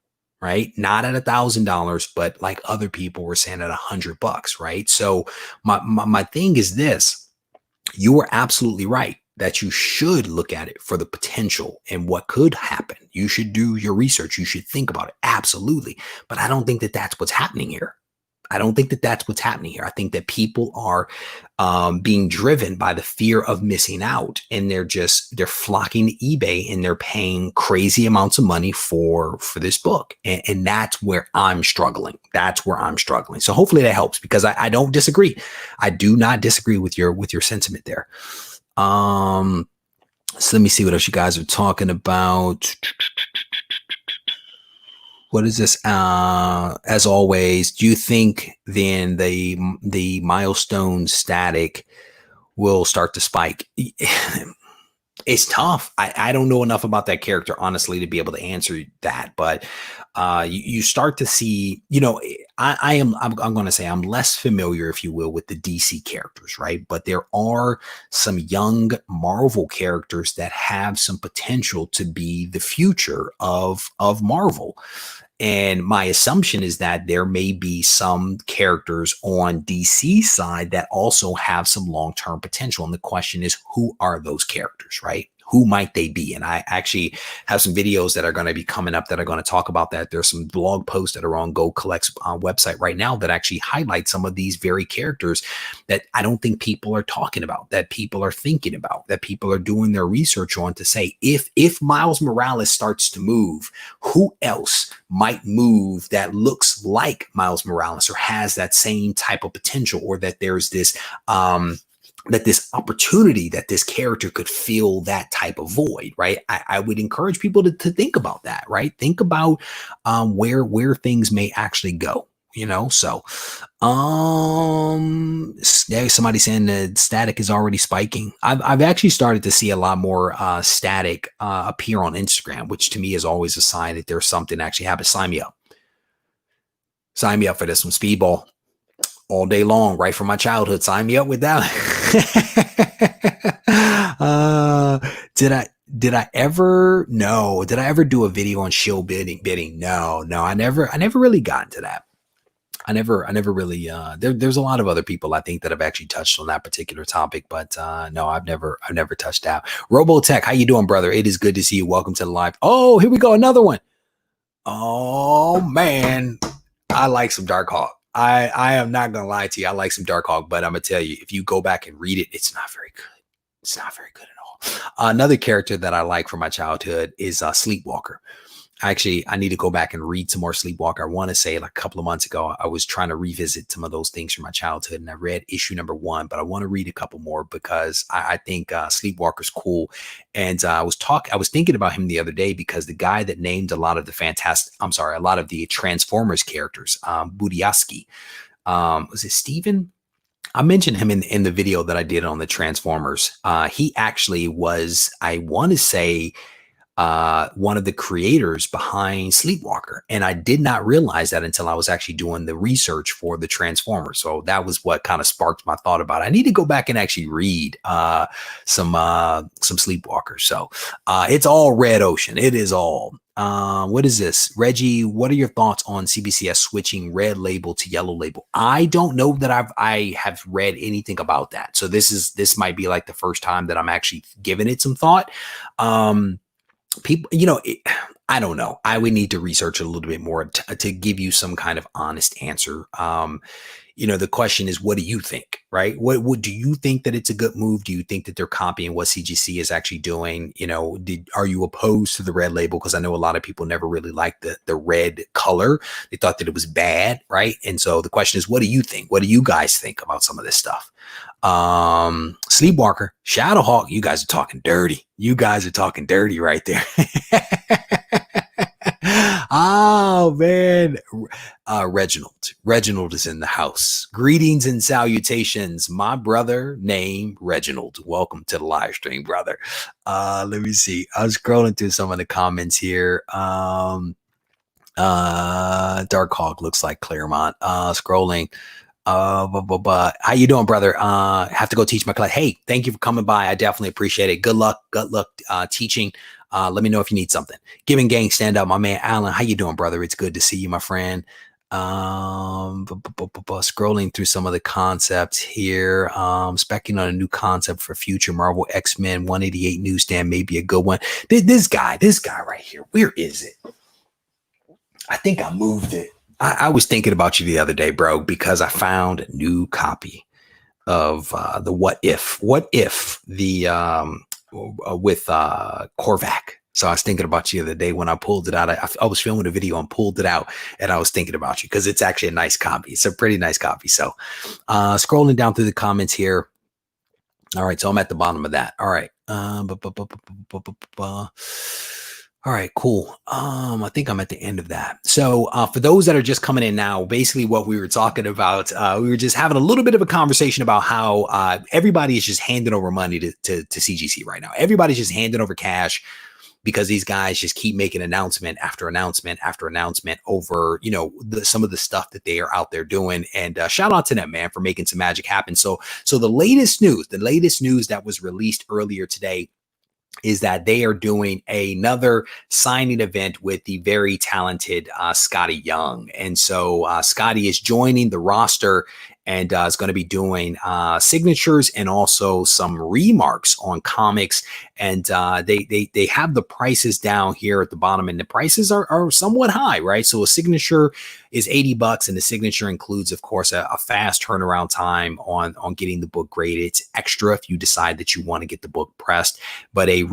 right? Not at $1,000, but like other people were saying at $100, right? So my thing is this: you are absolutely right that you should look at it for the potential and what could happen. You should do your research. You should think about it. Absolutely. But I don't think that that's what's happening here. I don't think that that's what's happening here. I think that people are being driven by the fear of missing out, and they're flocking to eBay and they're paying crazy amounts of money for this book. And that's where I'm struggling. That's where I'm struggling. So hopefully that helps, because I don't disagree. I do not disagree with your sentiment there. So let me see what else you guys are talking about. What is this? As always, do you think then the milestone static will start to spike? It's tough. I don't know enough about that character, honestly, to be able to answer that. But you start to see, I'm going to say I'm less familiar, if you will, with the DC characters, right? But there are some young Marvel characters that have some potential to be the future of Marvel. And my assumption is that there may be some characters on DC side that also have some long-term potential. And the question is, who are those characters, right? Who might they be? And I actually have some videos that are going to be coming up that are going to talk about that. There's some blog posts that are on Go Collect's website right now that actually highlight some of these very characters that I don't think people are talking about, that people are thinking about, that people are doing their research on, to say, if Miles Morales starts to move, who else might move that looks like Miles Morales or has that same type of potential, or that there's this that this opportunity that this character could fill that type of void, right? I would encourage people to think about that, right? Think about where things may actually go, So there's somebody saying that static is already spiking. I've actually started to see a lot more static appear on Instagram, which to me is always a sign that there's something actually happening. Sign me up. Sign me up for this one. Speedball all day long, right from my childhood. Sign me up with that. Did I ever do a video on shield bidding? No, I never really got into that. I never really, there's a lot of other people I think that have actually touched on that particular topic, but no, I've never touched that. Robotech, how you doing, brother? It is good to see you. Welcome to the live. Oh, here we go. Another one. Oh man, I like some Darkhawk. I am not going to lie to you. I like some Darkhawk, but I'm going to tell you, if you go back and read it, it's not very good. It's not very good at all. Another character that I like from my childhood is Sleepwalker. Actually, I need to go back and read some more Sleepwalker. I want to say like a couple of months ago, I was trying to revisit some of those things from my childhood, and I read issue number 1, but I want to read a couple more because I think Sleepwalker's cool. And I was thinking about him the other day because the guy that named a lot of the Transformers characters, Budiaski, was it Steven? I mentioned him in the video that I did on the Transformers. He actually was, I want to say, one of the creators behind Sleepwalker. And I did not realize that until I was actually doing the research for the Transformers. So that was what kind of sparked my thought about it. I need to go back and actually read some Sleepwalker. So it's all red ocean. It is all. What is this? Regie, what are your thoughts on CBCS switching red label to yellow label? I don't know that I have read anything about that. So this might be like the first time that I'm actually giving it some thought. People, I don't know. I would need to research a little bit more to give you some kind of honest answer. The question is, what do you think, right? What do you think that it's a good move? Do you think that they're copying what CGC is actually doing? Are you opposed to the red label? Because I know a lot of people never really liked the red color. They thought that it was bad, right? And so the question is, what do you think? What do you guys think about some of this stuff? Sleepwalker, Shadowhawk, you guys are talking dirty. You guys are talking dirty right there. Oh man, Reginald is in the house. Greetings and salutations, my brother named Reginald. Welcome to the live stream, brother. Let me see. I was scrolling through some of the comments here. Dark Hawk looks like Claremont. Scrolling. How you doing, brother? Have to go teach my class. Hey, thank you for coming by. I definitely appreciate it. Good luck teaching. Let me know if you need something. Giving gang, stand up, my man Alan. How you doing, brother? It's good to see you, my friend. Scrolling through some of the concepts here. Specking on a new concept for future Marvel X-Men 188 newsstand, maybe a good one. This guy right here. Where is it? I think I moved it. I was thinking about you the other day, bro, because I found a new copy of the What If the with Korvac. So I was thinking about you the other day when I pulled it out. I was filming a video and pulled it out, and I was thinking about you because it's actually a nice copy. It's a pretty nice copy. So scrolling down through the comments here. All right, so I'm at the bottom of that. All right. All right, cool. I think I'm at the end of that. So for those that are just coming in now, basically what we were talking about, we were just having a little bit of a conversation about how everybody is just handing over money to CGC right now. Everybody's just handing over cash because these guys just keep making announcement after announcement after announcement over, you know, some of the stuff that they are out there doing. And shout out to them, man, for making some magic happen. So the latest news that was released earlier today is that they are doing another signing event with the very talented Scottie Young. And so Scottie is joining the roster and is going to be doing signatures and also some remarks on comics. And they have the prices down here at the bottom, and the prices are somewhat high, right? So a signature is $80, and the signature includes, of course, a fast turnaround time on getting the book graded. It's extra if you decide that you want to get the book pressed. But a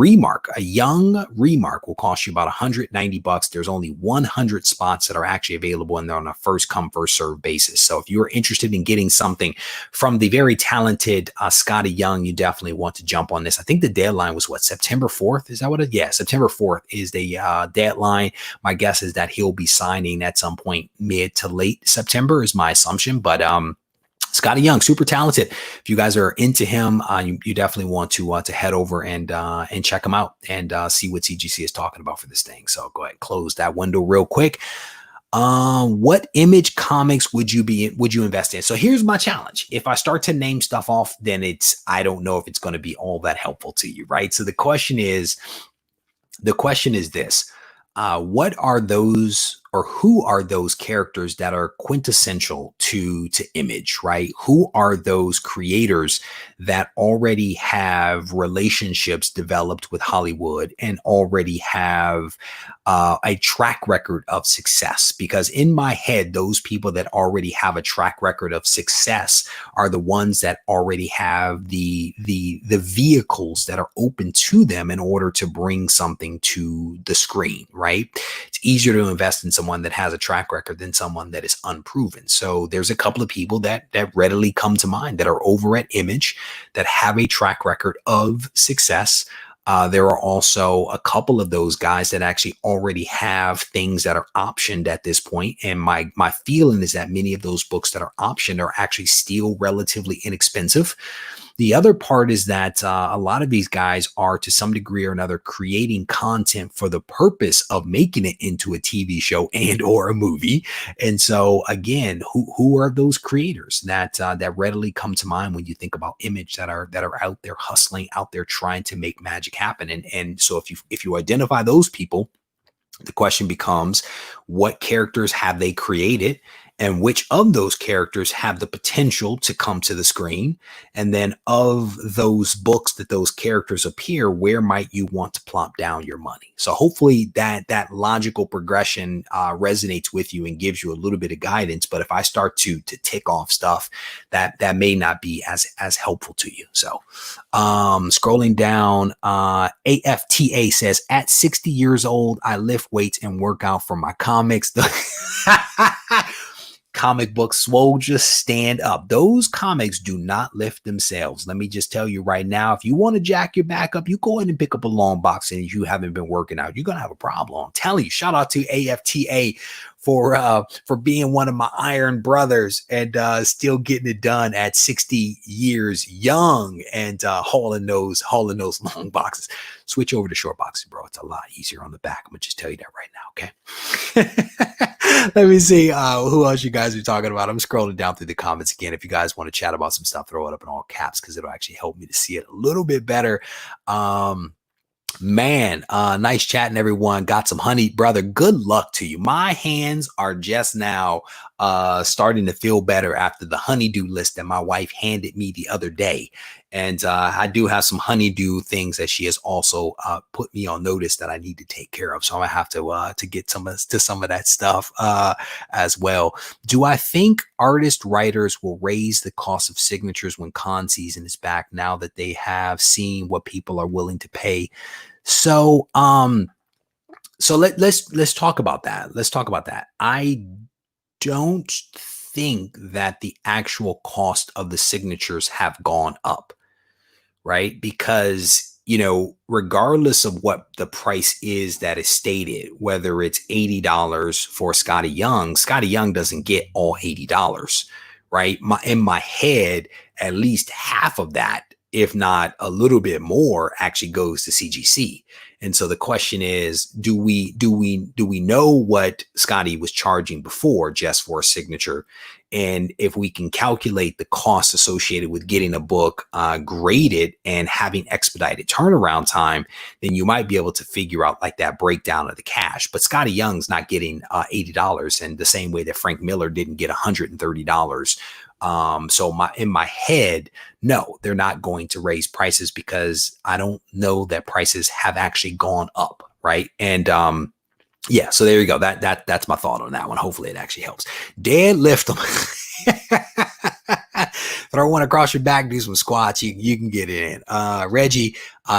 young remark will cost you about $190. There's only 100 spots that are actually available, and they're on a first come, first serve basis. So if you're interested in getting something from the very talented Scottie Young, you definitely want to jump on this. I think the deadline was what, September 4th? Is that what it? Yeah, September 4th is the deadline. My guess is that he'll be signing at some point mid to late September is my assumption. But Scottie Young, super talented. If you guys are into him, you definitely want to head over and check him out and see what CGC is talking about for this thing. So go ahead and close that window real quick. What Image comics would you invest in? So here's my challenge. If I start to name stuff off, then I don't know if it's going to be all that helpful to you, right? So the question is this: what are those, or who are those characters that are quintessential to Image, right? Who are those creators that already have relationships developed with Hollywood and already have a track record of success? Because in my head, those people that already have a track record of success are the ones that already have the vehicles that are open to them in order to bring something to the screen, right? It's easier to invest in someone that has a track record than someone that is unproven. So there's a couple of people that readily come to mind that are over at Image that have a track record of success. There are also a couple of those guys that actually already have things that are optioned at this point. And my feeling is that many of those books that are optioned are actually still relatively inexpensive. The other part is that a lot of these guys are, to some degree or another, creating content for the purpose of making it into a TV show and or a movie. And so, again, who are those creators that readily come to mind when you think about Image, that are out there hustling, out there trying to make magic happen? And so if you identify those people, the question becomes, what characters have they created? And which of those characters have the potential to come to the screen? And then of those books that those characters appear, where might you want to plop down your money? So hopefully that logical progression resonates with you and gives you a little bit of guidance. But if I start to tick off stuff, that may not be as helpful to you. So scrolling down, AFTA says, at 60 years old, I lift weights and work out for my comics. Comic book swole, just stand up. Those comics do not lift themselves. Let me just tell you right now, if you want to jack your back up, you go ahead and pick up a long box and you haven't been working out, you're going to have a problem. I'm telling you, shout out to AFTA for being one of my iron brothers and still getting it done at 60 years young and hauling those long boxes. Switch over to short boxes, bro. It's a lot easier on the back. I'm gonna just tell you that right now, okay? Let me see who else you guys are talking about. I'm scrolling down through the comments again. If you guys want to chat about some stuff, throw it up in all caps because it'll actually help me to see it a little bit better. Man, nice chatting, everyone. Got some honey, brother. Good luck to you. My hands are just now starting to feel better after the honeydew list that my wife handed me the other day. And I do have some honeydew things that she has also put me on notice that I need to take care of. So I'm gonna have to get some of that stuff as well. Do I think writers will raise the cost of signatures when con season is back now that they have seen what people are willing to pay? So let's talk about that. Let's talk about that. I don't think that the actual cost of the signatures have gone up, right? Because, you know, regardless of what the price is that is stated, whether it's $80 for Scottie Young doesn't get all $80, right? In my head, at least half of that, if not a little bit more, actually goes to CGC. And so the question is, do we know what Scottie was charging before just for a signature? And if we can calculate the cost associated with getting a book graded and having expedited turnaround time, then you might be able to figure out like that breakdown of the cash. But Scottie Young's not getting $80, and the same way that Frank Miller didn't get $130. So in my head, no, they're not going to raise prices because I don't know that prices have actually gone up, right? And yeah, so there you go. That's my thought on that one. Hopefully it actually helps. Deadlift them. Throw one across your back, do some squats. You can get it in. Reggie,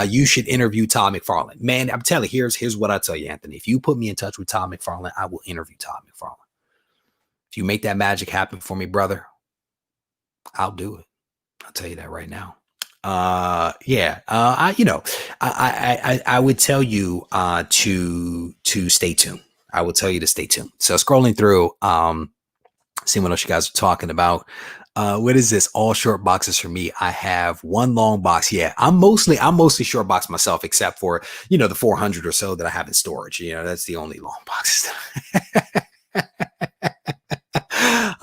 you should interview Todd McFarlane. Man, I'm telling you, here's what I tell you, Anthony. If you put me in touch with Todd McFarlane, I will interview Todd McFarlane. If you make that magic happen for me, brother, I'll do it. I'll tell you that right now. I would tell you to stay tuned. I will tell you to stay tuned. So scrolling through, seeing what else you guys are talking about. What is this? All short boxes for me. I have one long box. Yeah, I'm mostly short box myself, except for, you know, the 400 or so that I have in storage. You know, that's the only long boxes.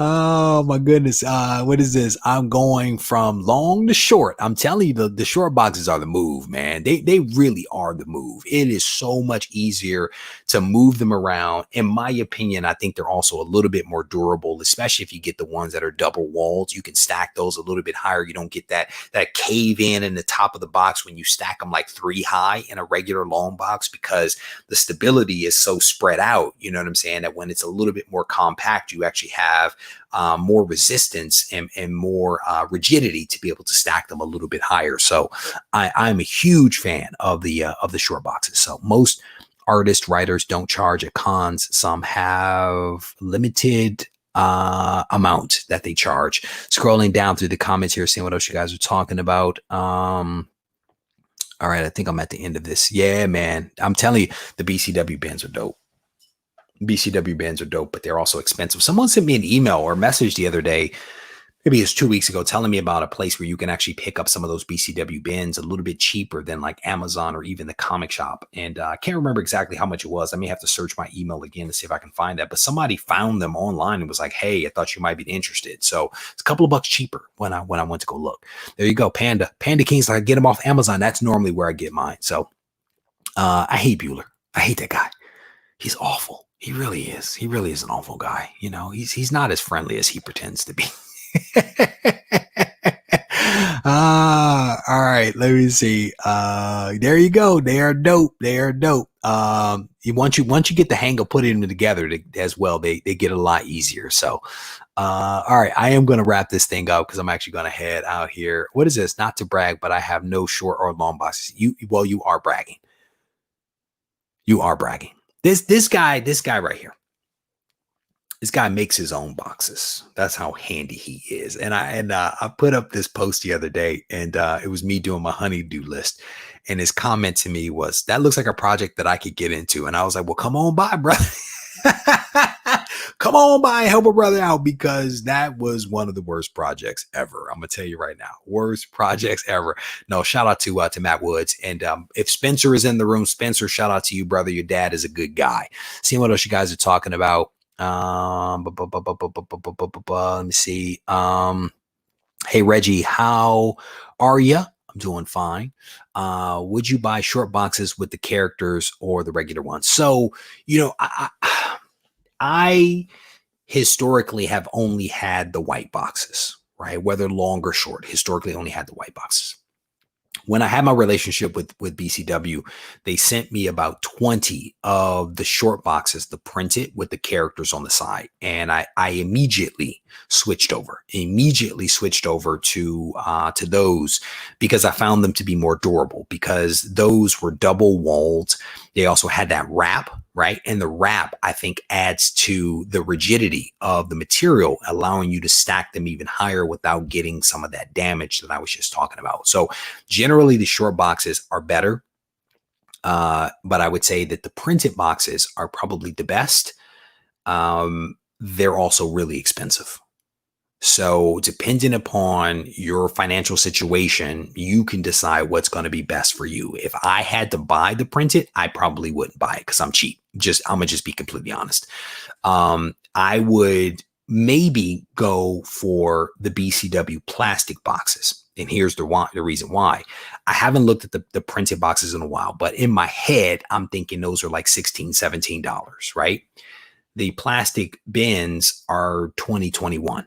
Oh my goodness. What is this? I'm going from long to short. I'm telling you, the short boxes are the move, man. They really are the move. It is so much easier to move them around. In my opinion, I think they're also a little bit more durable, especially if you get the ones that are double walled. You can stack those a little bit higher. You don't get that cave in the top of the box when you stack them like 3 high in a regular long box, because the stability is so spread out. You know what I'm saying? That when it's a little bit more compact, you actually have more resistance and more rigidity to be able to stack them a little bit higher. So I'm a huge fan of the short boxes. So most writers don't charge at cons. Some have limited amount that they charge. Scrolling down through the comments here, seeing what else you guys are talking about. All right, I think I'm at the end of this. Yeah, man, I'm telling you, the BCW bins are dope. BCW bins are dope, but they're also expensive. Someone sent me an email or message the other day, maybe it's 2 weeks ago, telling me about a place where you can actually pick up some of those BCW bins a little bit cheaper than like Amazon or even the comic shop. And I can't remember exactly how much it was. I may have to search my email again to see if I can find that. But somebody found them online and was like, hey, I thought you might be interested. So it's a couple of bucks cheaper when I went to go look. There you go. Panda Kings, I get them off Amazon. That's normally where I get mine. So I hate Bueller. I hate that guy. He's awful. He really is. He really is an awful guy. You know, he's not as friendly as he pretends to be. All right. Let me see. There you go. They are dope. They are dope. Once you get the hang of putting them together as well, they get a lot easier. So, all right. I am going to wrap this thing up because I'm actually going to head out here. What is this? Not to brag, but I have no short or long boxes. You are bragging. You are bragging. This guy right here. This guy makes his own boxes. That's how handy he is. And I put up this post the other day, and it was me doing my honeydew list. And his comment to me was, "That looks like a project that I could get into." And I was like, "Well, come on by, brother." Come on by and help a brother out, because that was one of the worst projects ever. I'm gonna tell you right now, worst projects ever. No, shout out to Matt Woods. And if Spencer is in the room, Spencer, shout out to you, brother. Your dad is a good guy. Seeing what else you guys are talking about. Let me see. Hey Reggie, how are you? I'm doing fine. Would you buy short boxes with the characters or the regular ones? So, I historically have only had the white boxes, right? Whether long or short, historically only had the white boxes. When I had my relationship with BCW, they sent me about 20 of the short boxes, the printed with the characters on the side. And I immediately switched over to those, because I found them to be more durable, because those were double walled. They also had that wrap, right? And the wrap, I think, adds to the rigidity of the material, allowing you to stack them even higher without getting some of that damage that I was just talking about. So generally the short boxes are better. But I would say that the printed boxes are probably the best. They're also really expensive. So depending upon your financial situation, you can decide what's going to be best for you. If I had to buy the printed, I probably wouldn't buy it because I'm cheap. I'm gonna just be completely honest. I would maybe go for the BCW plastic boxes. And here's the reason why. I haven't looked at the printed boxes in a while, but in my head, I'm thinking those are like $16, $17, right? The plastic bins are $20, $21.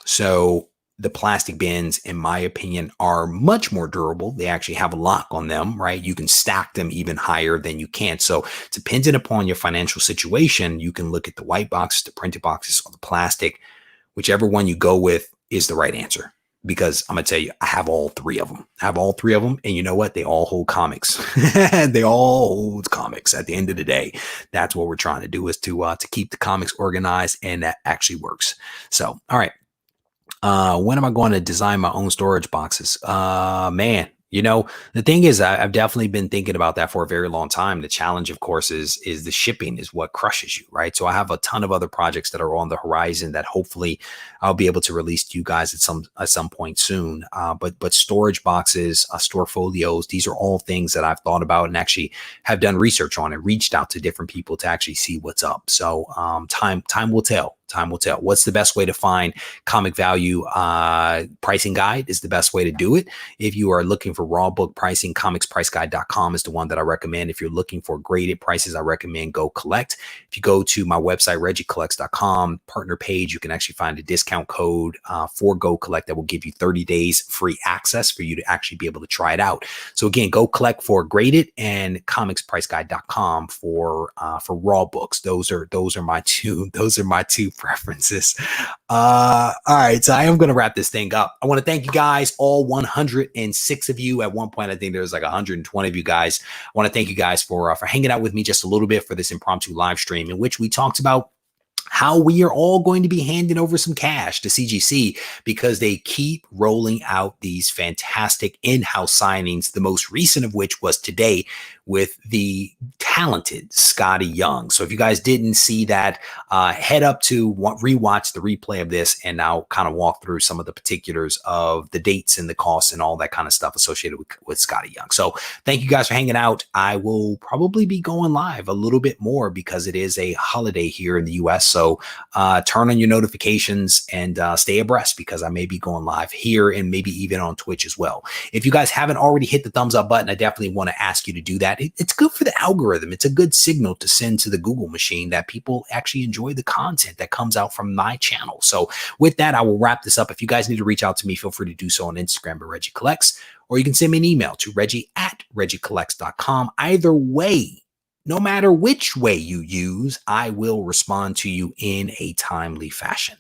So the plastic bins, in my opinion, are much more durable. They actually have a lock on them, right? You can stack them even higher than you can. So depending upon your financial situation, you can look at the white boxes, the printed boxes, or the plastic. Whichever one you go with is the right answer. Because I'm going to tell you, I have all three of them. And you know what? They all hold comics. They all hold comics. At the end of the day, that's what we're trying to do, is to keep the comics organized. And that actually works. So, all right. When am I going to design my own storage boxes? Man, the thing is, I've definitely been thinking about that for a very long time. The challenge, of course, is the shipping is what crushes you, right? So I have a ton of other projects that are on the horizon that hopefully I'll be able to release to you guys at some point soon. But storage boxes, store folios, these are all things that I've thought about and actually have done research on and reached out to different people to actually see what's up. So time will tell. Time will tell. What's the best way to find comic value? Pricing guide is the best way to do it. If you are looking for raw book pricing, comicspriceguide.com is the one that I recommend. If you're looking for graded prices, I recommend Go Collect. If you go to my website, regiecollects.com partner page, you can actually find a discount code for Go Collect that will give you 30 days free access for you to actually be able to try it out. So again, Go Collect for graded, and comicspriceguide.com for raw books. Those are my two preferences. All right, so I am going to wrap this thing up. I want to thank you guys, all 106 of you. At one point, I think there was like 120 of you guys. I want to thank you guys for hanging out with me just a little bit for this impromptu live stream, in which we talked about how we are all going to be handing over some cash to CGC, because they keep rolling out these fantastic in-house signings, the most recent of which was today with the talented Scottie Young. So if you guys didn't see that, head up to rewatch the replay of this, and now kind of walk through some of the particulars of the dates and the costs and all that kind of stuff associated with Scottie Young. So thank you guys for hanging out. I will probably be going live a little bit more because it is a holiday here in the US. So turn on your notifications and stay abreast, because I may be going live here and maybe even on Twitch as well. If you guys haven't already hit the thumbs up button, I definitely want to ask you to do that. It's good for the algorithm. It's a good signal to send to the Google machine that people actually enjoy the content that comes out from my channel. So with that, I will wrap this up. If you guys need to reach out to me, feel free to do so on Instagram at Regie Collects, or you can send me an email to reggie@regiecollects.com. Either way, no matter which way you use, I will respond to you in a timely fashion.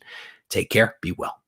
Take care. Be well.